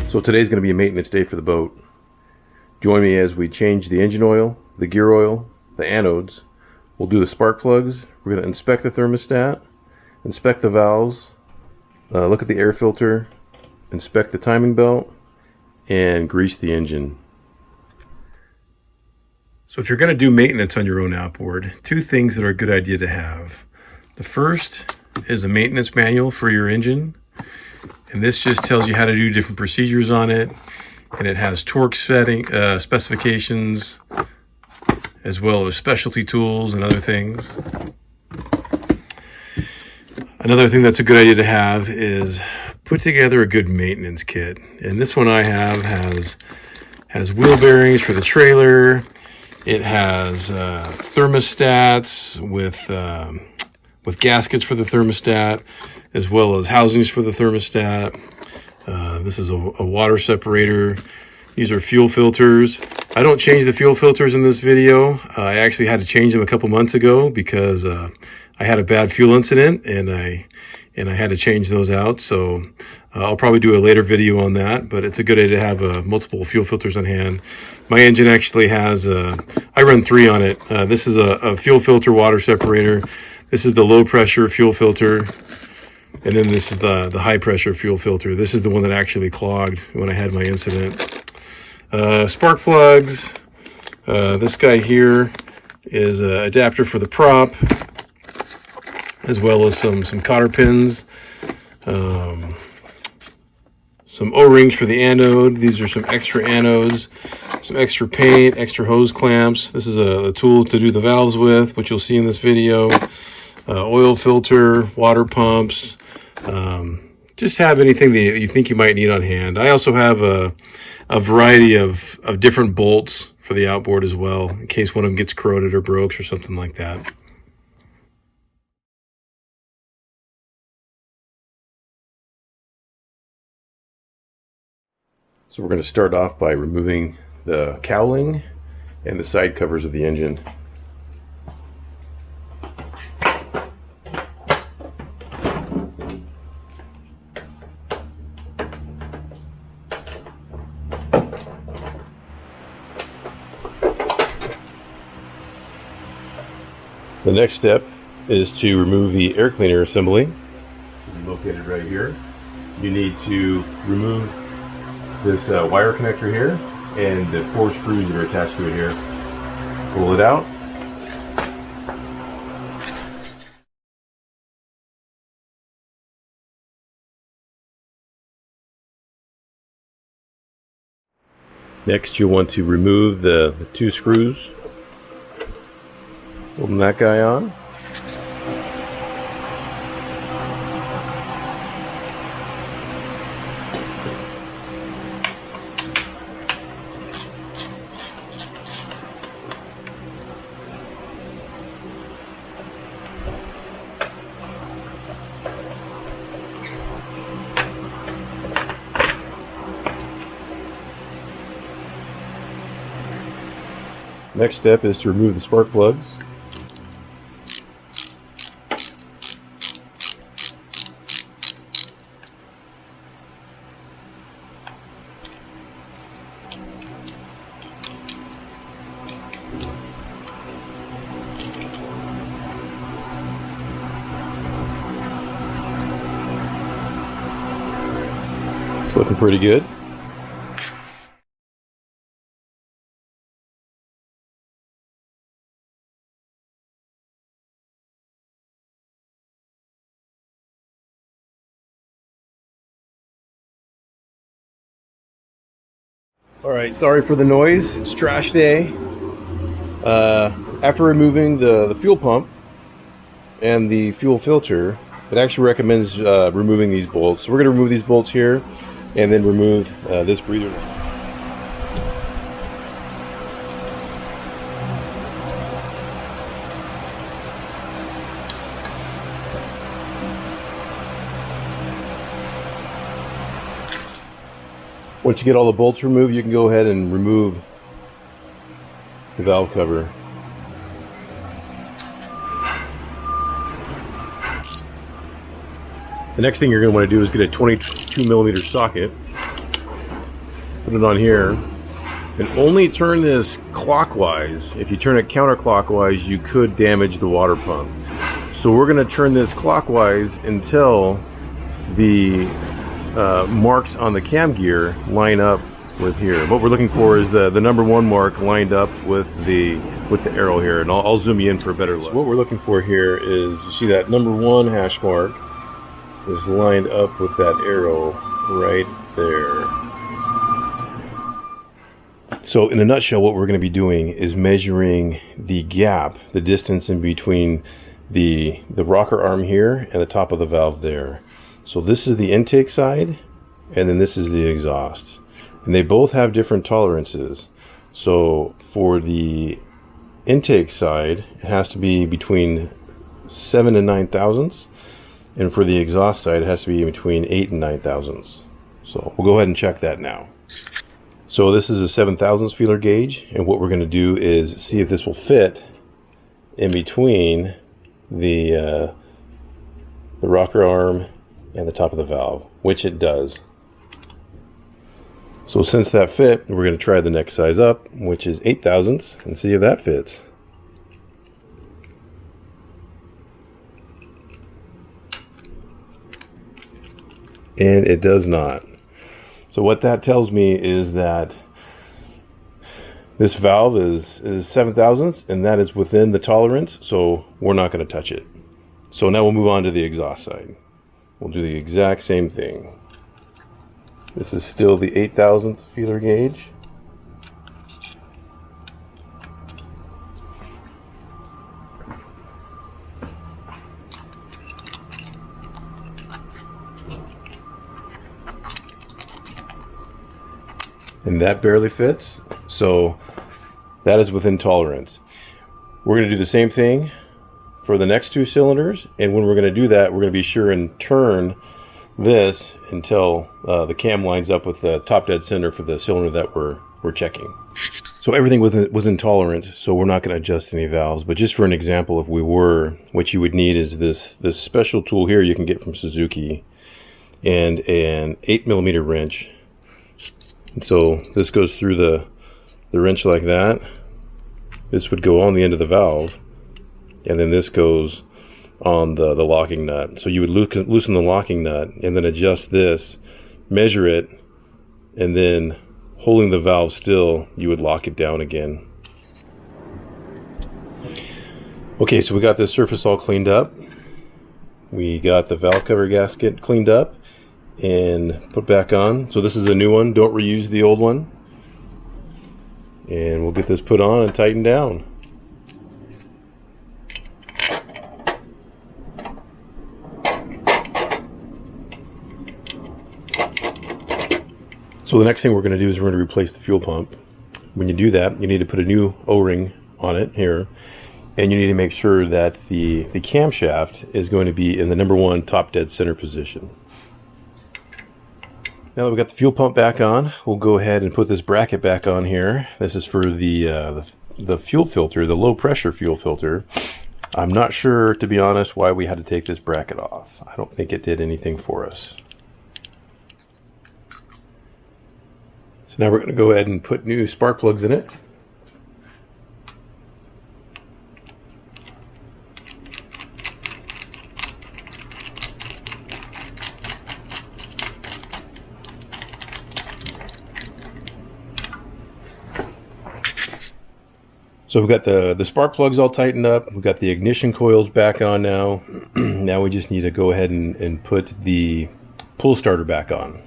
So today's going to be a maintenance day for the boat. Join me as we change the engine oil, the gear oil, the anodes. We'll do the spark plugs. We're going to inspect the thermostat, inspect the valves, look at the air filter, inspect the timing belt, and grease the engine. So if you're going to do maintenance on your own outboard, two things that are a good idea to have. The first is a maintenance manual for your engine. And this just tells you how to do different procedures on it. And it has torque setting, specifications, as well as specialty tools and other things. Another thing that's a good idea to have is put together a good maintenance kit. And this one I have has wheel bearings for the trailer. It has thermostats with gaskets for the thermostat, as well as housings for the thermostat. This is a water separator. These are fuel filters. I don't change the fuel filters in this video. I actually had to change them a couple months ago because I had a bad fuel incident and I had to change those out. So I'll probably do a later video on that, but it's a good idea to have multiple fuel filters on hand. My engine actually has, I run 3 on it. This is a fuel filter water separator. This is the low pressure fuel filter. And then this is the high pressure fuel filter. This is the one that actually clogged when I had my incident. Spark plugs. This guy here is an adapter for the prop, as well as some cotter pins. Some O-rings for the anode. These are some extra anodes, some extra paint, extra hose clamps. This is a tool to do the valves with, which you'll see in this video. Oil filter, water pumps. Just have anything that you think you might need on hand. I also have a variety of different bolts for the outboard as well, in case one of them gets corroded or broke or something like that. So we're going to start off by removing the cowling and the side covers of the engine. The next step is to remove the air cleaner assembly. It's located right here. You need to remove this wire connector here and the 4 screws that are attached to it here. Pull it out. Next, you'll want to remove the 2 screws. Holding that guy on. Next step is to remove the spark plugs. It's looking pretty good. Alright, sorry for the noise. It's trash day. After removing the fuel pump and the fuel filter, it actually recommends removing these bolts. So we're going to remove these bolts here and then remove this breather. Once you get all the bolts removed, you can go ahead and remove the valve cover. The next thing you're going to want to do is get a 22mm socket. Put it on here. And only turn this clockwise. If you turn it counterclockwise, you could damage the water pump. So we're going to turn this clockwise until the marks on the cam gear line up with here. What we're looking for is the number 1 mark lined up with the arrow here, and I'll zoom you in for a better look. So what we're looking for here is, you see that number 1 hash mark is lined up with that arrow right there. So in a nutshell, what we're going to be doing is measuring the gap, the distance in between the rocker arm here and the top of the valve there. So this is the intake side, and then this is the exhaust. And they both have different tolerances. So for the intake side, it has to be between 7 and 9 thousandths. And for the exhaust side, it has to be between 8 and 9 thousandths. So we'll go ahead and check that now. So this is a 7 thousandths feeler gauge, and what we're going to do is see if this will fit in between the rocker arm and the top of the valve, which it does. So since that fit, we're going to try the next size up, which is 8 thousandths, and see if that fits. And it does not. So what that tells me is that this valve is 7 thousandths, and that is within the tolerance, so we're not going to touch it. So now we'll move on to the exhaust side. We'll do the exact same thing. This is still the 8 thousandths feeler gauge. And that barely fits, so that is within tolerance. We're going to do the same thing for the next 2 cylinders, and when we're going to do that, we're going to be sure and turn this until the cam lines up with the top dead center for the cylinder that we're checking. So everything was intolerant, so we're not going to adjust any valves, but just for an example, if we were, what you would need is this special tool here you can get from Suzuki, and an 8mm wrench. And so this goes through the wrench like that. This would go on the end of the valve, and then this goes on the locking nut. So you would loosen the locking nut and then adjust this, measure it, and then holding the valve still, you would lock it down again. Okay, so we got this surface all cleaned up. We got the valve cover gasket cleaned up and put back on. So this is a new one, don't reuse the old one. And we'll get this put on and tightened down. So the next thing we're going to do is we're going to replace the fuel pump. When you do that, you need to put a new O-ring on it here, and you need to make sure that the camshaft is going to be in the number 1 top dead center position. Now that we've got the fuel pump back on, we'll go ahead and put this bracket back on here. This is for the fuel filter, the low pressure fuel filter. I'm not sure, to be honest, why we had to take this bracket off. I don't think it did anything for us. So now we're going to go ahead and put new spark plugs in it. So we've got the spark plugs all tightened up. We've got the ignition coils back on now. Now we just need to go ahead and put the pull starter back on.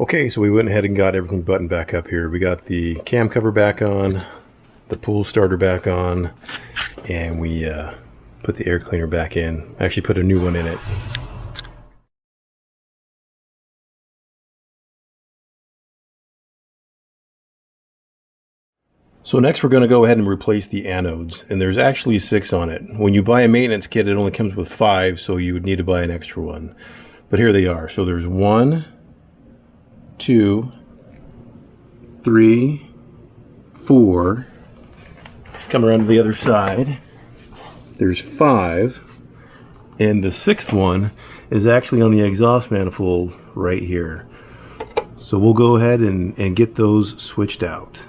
Okay, so we went ahead and got everything buttoned back up here. We got the cam cover back on, the pull starter back on, and we put the air cleaner back in. Actually put a new one in it. So next we're going to go ahead and replace the anodes, and there's actually 6 on it. When you buy a maintenance kit, it only comes with 5, so you would need to buy an extra one. But here they are. So there's 1, 2, 3, 4. Come around to the other side. There's 5, and the 6th one is actually on the exhaust manifold right here. So we'll go ahead and get those switched out.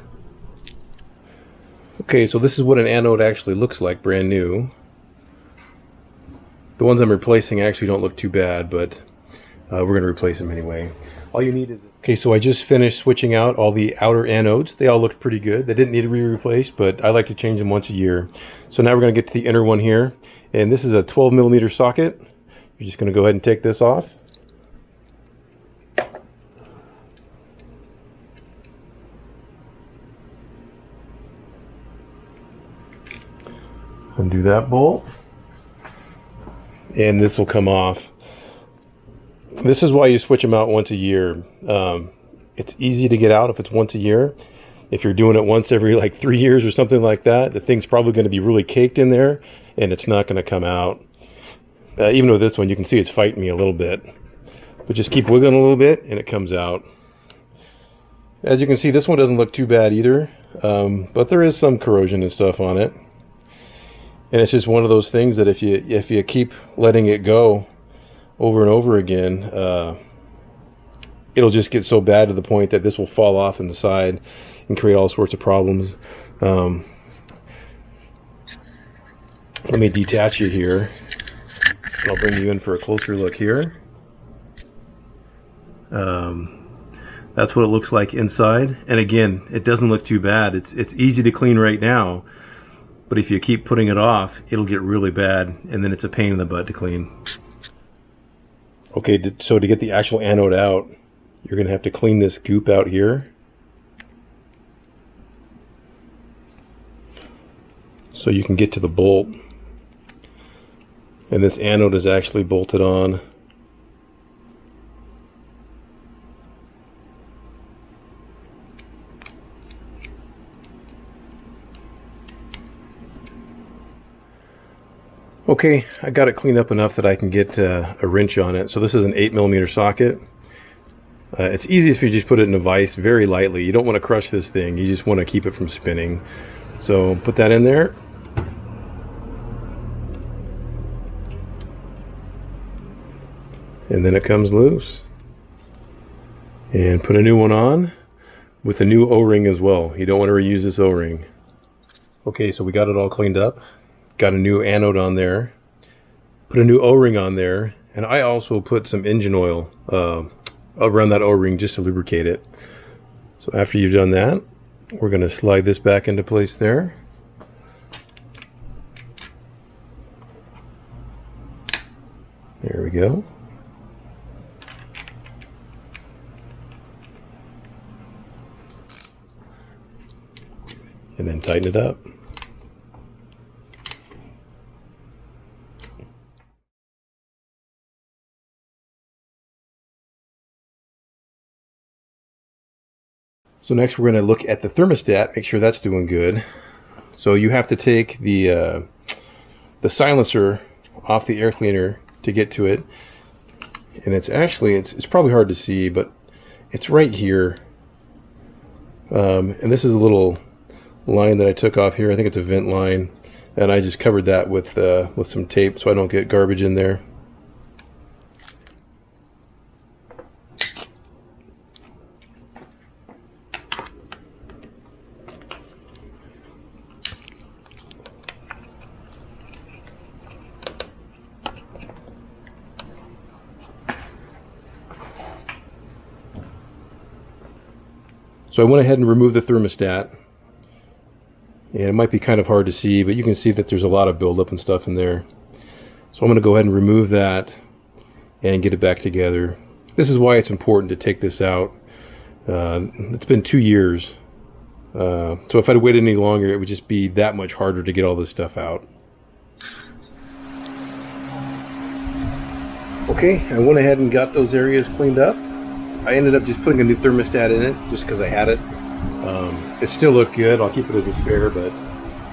Okay, so this is what an anode actually looks like, brand new. The ones I'm replacing actually don't look too bad, but we're going to replace them anyway. All you need is... Okay, so I just finished switching out all the outer anodes. They all looked pretty good. They didn't need to be replaced, but I like to change them once a year. So now we're going to get to the inner one here. And this is a 12mm socket. You're just going to go ahead and take this off. Undo that bolt. And this will come off. This is why you switch them out once a year. It's easy to get out if it's once a year. If you're doing it once every like 3 years or something like that, the thing's probably going to be really caked in there and it's not going to come out. Even with this one, you can see it's fighting me a little bit. But just keep wiggling a little bit and it comes out. As you can see, this one doesn't look too bad either. But there is some corrosion and stuff on it. And it's just one of those things that if you keep letting it go over and over again, it'll just get so bad to the point that this will fall off in the side and create all sorts of problems. Let me detach you here. I'll bring you in for a closer look here. That's what it looks like inside. And again, it doesn't look too bad. It's easy to clean right now. But if you keep putting it off, it'll get really bad, and then it's a pain in the butt to clean. Okay, so to get the actual anode out, you're going to have to clean this goop out here. So you can get to the bolt. And this anode is actually bolted on. Okay, I got it cleaned up enough that I can get a wrench on it. So this is an 8mm socket. It's easiest if you just put it in a vise very lightly. You don't want to crush this thing. You just want to keep it from spinning. So put that in there. And then it comes loose. And put a new one on with a new O-ring as well. You don't want to reuse this O-ring. Okay, so we got it all cleaned up. Got a new anode on there, put a new O-ring on there, and I also put some engine oil around that O-ring just to lubricate it. So after you've done that, we're going to slide this back into place there. There we go. And then tighten it up. So next we're going to look at the thermostat, make sure that's doing good. So you have to take the silencer off the air cleaner to get to it. And it's actually, it's probably hard to see, but it's right here. And this is a little line that I took off here. I think it's a vent line. And I just covered that with some tape so I don't get garbage in there. So I went ahead and removed the thermostat, and it might be kind of hard to see, but you can see that there's a lot of buildup and stuff in there. So I'm going to go ahead and remove that and get it back together. This is why it's important to take this out. It's been 2 years, so if I'd waited any longer, it would just be that much harder to get all this stuff out. Okay, I went ahead and got those areas cleaned up. I ended up just putting a new thermostat in it just because I had it. It still looked good. I'll keep it as a spare, but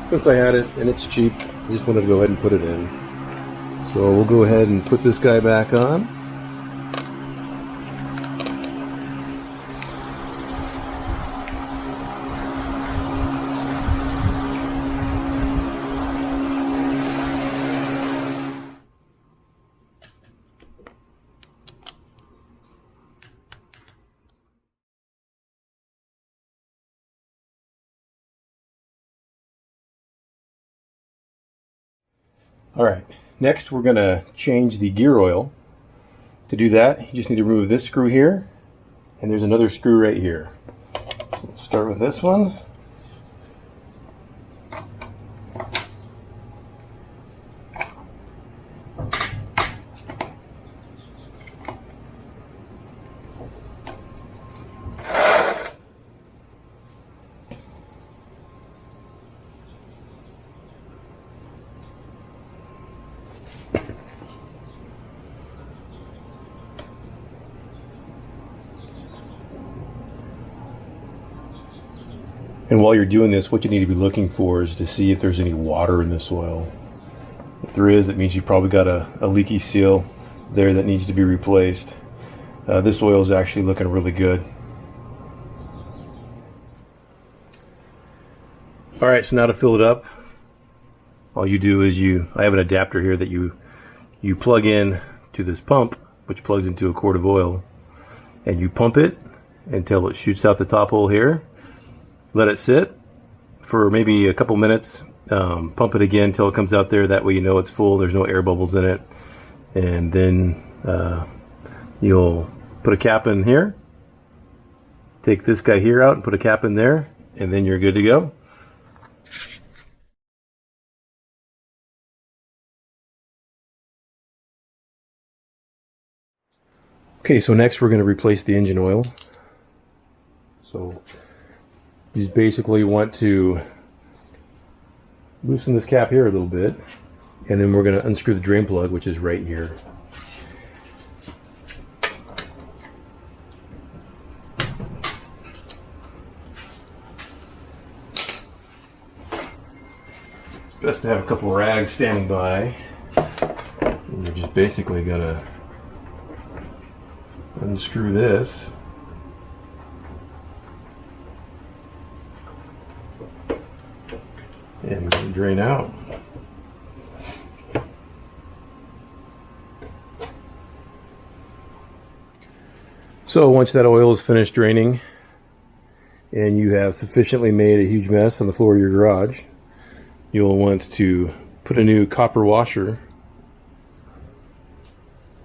since I had it and it's cheap, I just wanted to go ahead and put it in. So we'll go ahead and put this guy back on. Alright, next we're going to change the gear oil. To do that, you just need to remove this screw here, and there's another screw right here. So we'll start with this one. And while you're doing this, what you need to be looking for is to see if there's any water in this oil. If there is, it means you probably got a leaky seal there that needs to be replaced. This oil is actually looking really good. Alright, so now to fill it up, all you do is I have an adapter here that you plug in to this pump, which plugs into a quart of oil, and you pump it until it shoots out the top hole here. Let it sit for maybe a couple minutes. Pump it again until it comes out there. That way you know it's full. There's no air bubbles in it. And then you'll put a cap in here. Take this guy here out and put a cap in there. And then you're good to go. Okay, so next we're going to replace the engine oil. So you just basically want to loosen this cap here a little bit, and then we're going to unscrew the drain plug, which is right here. It's best to have a couple rags standing by. And you just basically got to unscrew this. And drain out. So once that oil is finished draining and you have sufficiently made a huge mess on the floor of your garage, you'll want to put a new copper washer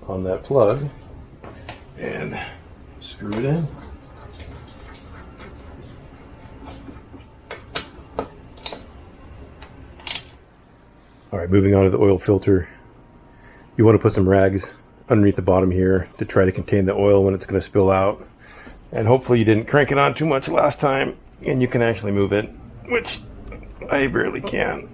on that plug and screw it in. Alright, moving on to the oil filter. You want to put some rags underneath the bottom here to try to contain the oil when it's going to spill out. And hopefully you didn't crank it on too much last time and you can actually move it, which I barely can.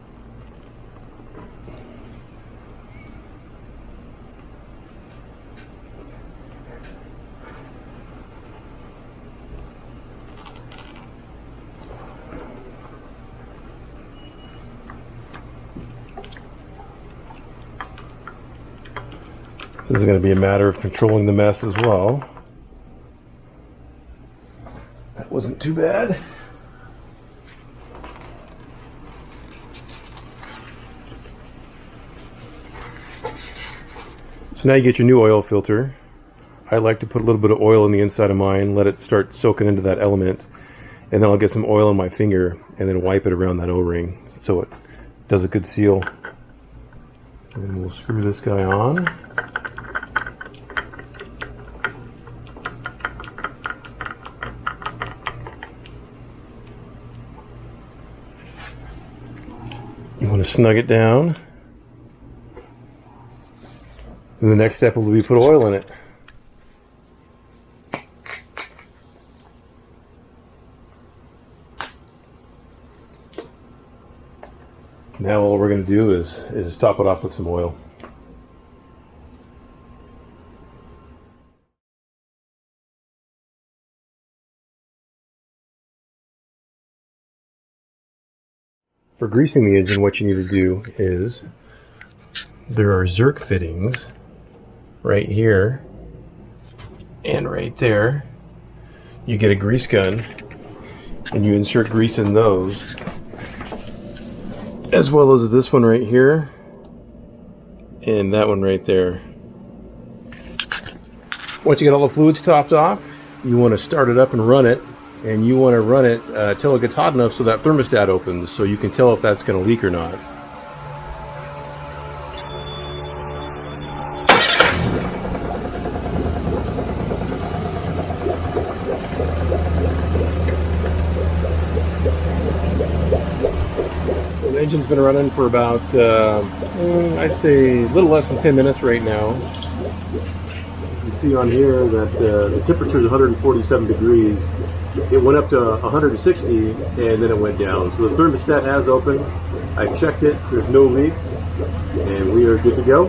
This is going to be a matter of controlling the mess as well. That wasn't too bad. So now you get your new oil filter. I like to put a little bit of oil in the inside of mine, let it start soaking into that element, and then I'll get some oil on my finger and then wipe it around that O-ring so it does a good seal. And then we'll screw this guy on. You want to snug it down. And the next step will be put oil in it. Now all we're going to do is top it off with some oil. For greasing the engine, what you need to do is, there are Zerk fittings right here and right there. You get a grease gun and you insert grease in those, as well as this one right here and that one right there. Once you get all the fluids topped off, you want to start it up and run it. And you want to run it till it gets hot enough so that thermostat opens, so you can tell if that's going to leak or not. engine's been running for about, I'd say a little less than 10 minutes right now. You can see on here that the temperature is 147 degrees. It went up to 160 and then it went down. So the thermostat has opened. I checked it, there's no leaks, and we are good to go.